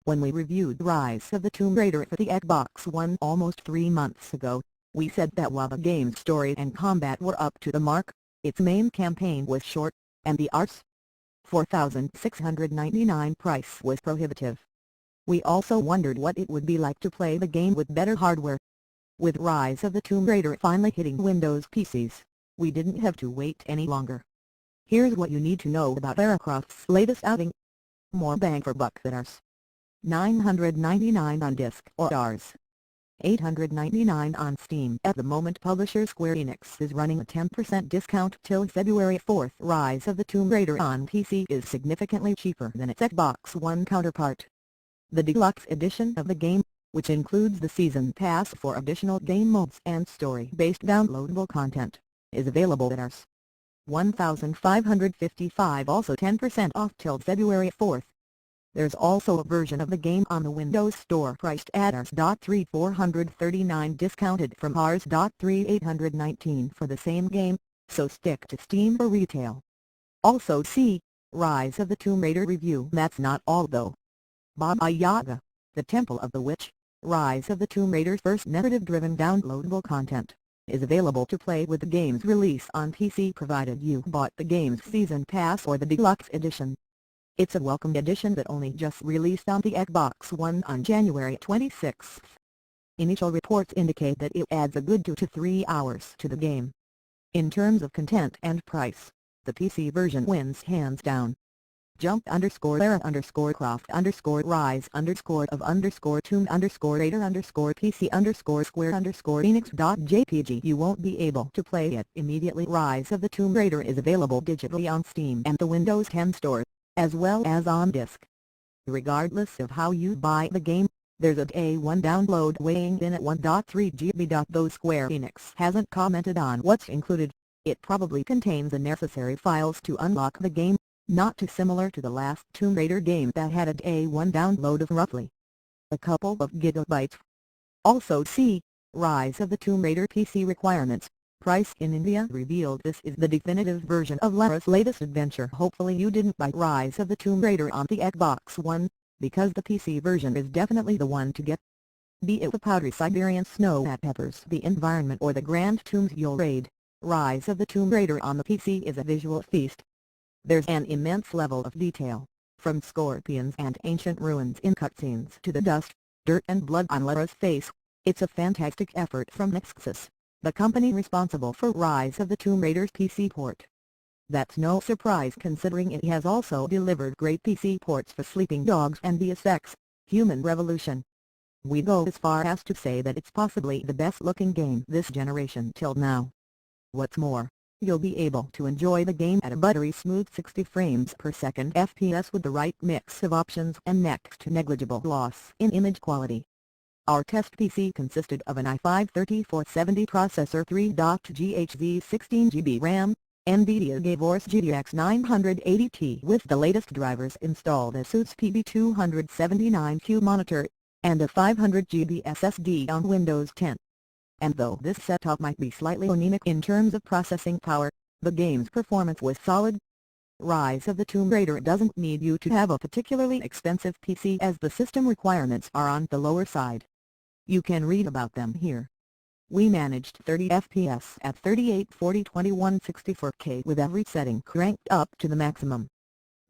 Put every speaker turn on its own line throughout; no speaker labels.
When we reviewed Rise of the Tomb Raider for the Xbox One almost 3 months ago, we said that while the game's story and combat were up to the mark, its main campaign was short, and the Rs. $4,699 price was prohibitive. We also wondered what it would be like to play the game with better hardware. With Rise of the Tomb Raider finally hitting Windows PCs, we didn't have to wait any longer. Here's what you need to know about Lara Croft's latest outing. More bang for buck than Rs. $999 on disc or Rs. $899 on Steam. At the moment, publisher Square Enix is running a 10% discount till February 4th. Rise of the Tomb Raider on PC is significantly cheaper than its Xbox One counterpart. The deluxe edition of the game, which includes the Season Pass for additional game modes and story-based downloadable content, is available at Rs. $1,555, also 10% off till February 4th. There's also a version of the game on the Windows Store priced at Rs.$3,439 discounted from Rs.$3,819 for the same game, so stick to Steam or retail. Also see Rise of the Tomb Raider review. That's not all though. Baba Yaga, the Temple of the Witch, Rise of the Tomb Raider's first narrative-driven downloadable content, is available to play with the game's release on PC provided you bought the game's Season Pass or the Deluxe Edition. It's a welcome addition that only just released on the Xbox One on January 26. Initial reports indicate that it adds a good 2 to 3 hours to the game. In terms of content and price, the PC version wins hands down. Jump_Lara_Rise_Croft_Tomb_Raider_PC_Square_Enix.jpg. You won't be able to play it immediately. Rise of the Tomb Raider is available digitally on Steam and the Windows 10 Store, as well as on disc. Regardless of how you buy the game, there's a Day 1 download weighing in at 1.3 GB. Though Square Enix hasn't commented on what's included, it probably contains the necessary files to unlock the game, not too similar to the last Tomb Raider game that had a Day 1 download of roughly a couple of gigabytes. Also see Rise of the Tomb Raider PC requirements. Price in India revealed. This is the definitive version of Lara's latest adventure. Hopefully you didn't buy Rise of the Tomb Raider on the Xbox One, because the PC version is definitely the one to get. Be it the powdery Siberian snow at Peppers, the environment, or the grand tombs you'll raid, Rise of the Tomb Raider on the PC is a visual feast. There's an immense level of detail, from scorpions and ancient ruins in cutscenes to the dust, dirt and blood on Lara's face. It's a fantastic effort from Nexus, the company responsible for Rise of the Tomb Raider's PC port. That's no surprise considering it has also delivered great PC ports for Sleeping Dogs and Deus Ex: Human Revolution. We go as far as to say that it's possibly the best looking game this generation till now. What's more, you'll be able to enjoy the game at a buttery smooth 60 frames per second FPS with the right mix of options and next to negligible loss in image quality. Our test PC consisted of an i5-3470 processor, 3.GHz 16GB RAM, NVIDIA GeForce GTX 980Ti with the latest drivers installed, ASUS PB279Q monitor, and a 500GB SSD on Windows 10. And though this setup might be slightly anemic in terms of processing power, the game's performance was solid. Rise of the Tomb Raider doesn't need you to have a particularly expensive PC, as the system requirements are on the lower side. You can read about them here. We managed 30 FPS at 3840x2164K with every setting cranked up to the maximum.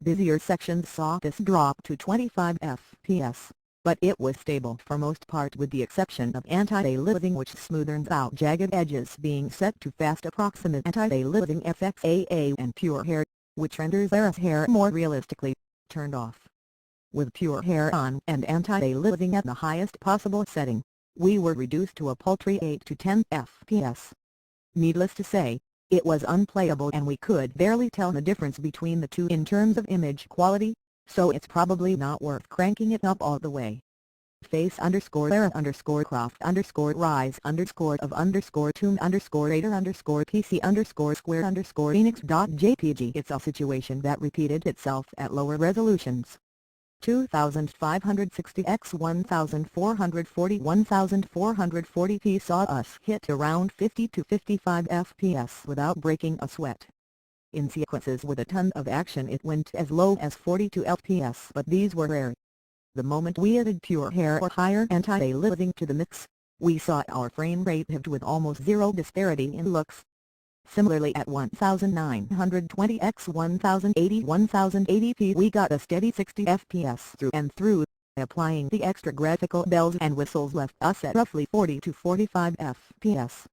Busier sections saw this drop to 25 FPS, but it was stable for most part with the exception of anti-aliasing, which smoothens out jagged edges, being set to fast approximate anti-aliasing FXAA, and pure hair, which renders Lara's hair more realistically, turned off. With pure hair on and anti-aliasing at the highest possible setting, we were reduced to a paltry 8 to 10 FPS. Needless to say, it was unplayable and we could barely tell the difference between the two in terms of image quality, so it's probably not worth cranking it up all the way. Face_Lara_Croft_Rise_Tomb_Raider_PC_Square_Enix.jpg. It's a situation that repeated itself at lower resolutions. 2560 x 1440 1440p saw us hit around 50 to 55 FPS without breaking a sweat. In sequences with a ton of action it went as low as 42 FPS, but these were rare. The moment we added pure hair or higher anti-aliasing to the mix, we saw our frame rate halved with almost zero disparity in looks. Similarly at 1920 x 1080p we got a steady 60 fps through and through. Applying the extra graphical bells and whistles left us at roughly 40 to 45 fps.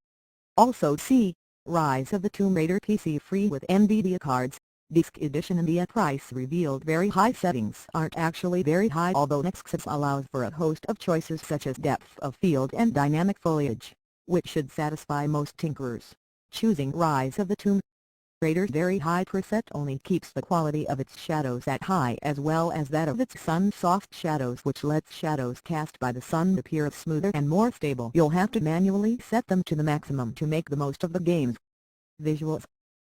Also see, Rise of the Tomb Raider PC free with NVIDIA cards, Disc Edition. NVIDIA price revealed. Very high settings aren't actually very high, although Nexus allows for a host of choices such as depth of field and dynamic foliage, which should satisfy most tinkerers. Choosing Rise of the Tomb Raider's very high preset only keeps the quality of its shadows at high as well as that of its sun soft shadows, which lets shadows cast by the sun appear smoother and more stable. You'll have to manually set them to the maximum to make the most of the game's visuals.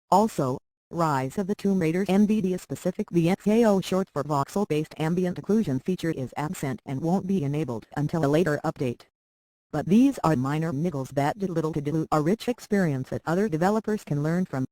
Also, Rise of the Tomb Raider's NVIDIA-specific VXAO, short for voxel-based ambient occlusion feature, is absent and won't be enabled until a later update. But these are minor niggles that did little to dilute a rich experience that other developers can learn from.